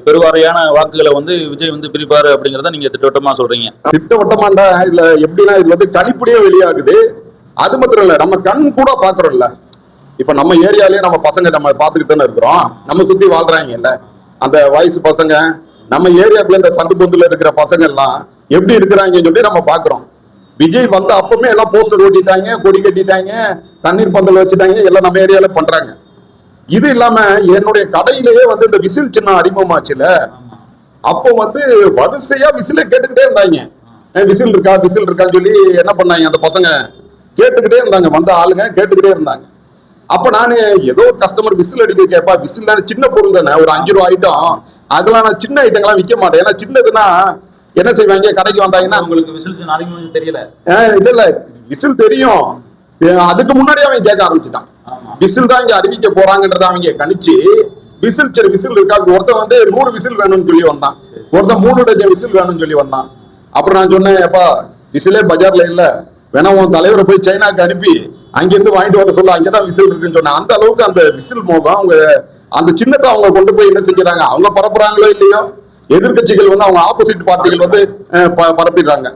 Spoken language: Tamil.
பெருவாரியான வாக்குகளை வந்து விஜய் வந்து பிரிப்பாரு அப்படிங்கறத நீங்க திட்டவட்டமா சொல்றீங்க. திட்டவட்டமாண்டா இதுல எப்படின்னா இது வந்து கணிப்படியே வெளியாகுது. அது மாத்திரம் இல்ல, நம்ம கண் கூட பாக்குறோம்ல. இப்ப நம்ம ஏரியாலயே நம்ம பசங்க நம்ம பாத்துக்கிட்டு தானே இருக்கிறோம். நம்ம சுத்தி வாழ்றாங்க இல்ல அந்த வயசு பசங்க, நம்ம ஏரியாக்குள்ள இந்த சந்து பொந்துல இருக்கிற பசங்க எல்லாம் எப்படி இருக்கிறாங்கன்னு சொல்லி நம்ம பாக்குறோம். விஜய் வந்து அப்பவுமே எல்லாம் போஸ்டர் ஓட்டிட்டாங்க, கொடி கட்டிட்டாங்க, தண்ணீர் பந்தல் வச்சுட்டாங்க, எல்லாம் நம்ம ஏரியால பண்றாங்க. இது இல்லாம என்னுடைய கடையிலேயே வந்து இந்த விசில் சின்னம் அறிமுகமாச்சுல, அப்போ வந்து வரிசையா விசில கேட்டுக்கிட்டே இருந்தாங்க. விசில் இருக்கா விசில் இருக்கான்னு சொல்லி என்ன பண்ணாங்க அந்த பசங்க கேட்டுக்கிட்டே இருந்தாங்க, வந்த ஆளுங்க கேட்டுக்கிட்டே இருந்தாங்க. அப்ப நானு ஏதோ கஸ்டமர் விசில் அடிக்க கேட்பா, விசில் தானே சின்ன பொருள் தானே, ஒரு 5 ரூபா ஐட்டம், அதெல்லாம் நான் சின்ன ஐட்டங்கள்லாம் விற்க மாட்டேன். ஏன்னா சின்னதுன்னா என்ன செய்வாங்க, கடைக்கு வந்தாங்கன்னா உங்களுக்கு விசில் அறிமுகம் தெரியல. இல்ல விசில் தெரியும், அதுக்கு முன்னாடி அவன் கேட்க ஆரம்பிச்சுட்டான். விசில் தான் இங்க அறிவிக்க போறாங்கன்றத அவங்க கணிச்சு விசில் சரி விசில் இருக்கா, ஒருத்தன் வந்து 100 விசில் வேணும்னு சொல்லி வந்தான், ஒருத்தன் 3 டஜன் விசில் வேணும்னு சொல்லி வந்தான். அப்புறம் நான் சொன்னேன், எப்பா விசிலே பஜார்ல இல்ல, வேணா உன் தலைவரை போய் சைனாக்கு அனுப்பி அங்கிருந்து வாங்கிட்டு வர சொல்ல, அங்கதான் விசில் இருக்குன்னு சொன்னேன். அந்த அளவுக்கு அந்த விசில் மோகம் அவங்க அந்த சின்னத்தை அவங்க கொண்டு போய் என்ன செஞ்சுறாங்க, அவங்க பரப்புறாங்களோ இல்லையோ, எதிர்கட்சிகள் வந்து அவங்க ஆப்போசிட் பார்ட்டிகள் வந்து பரப்பிடுறாங்க.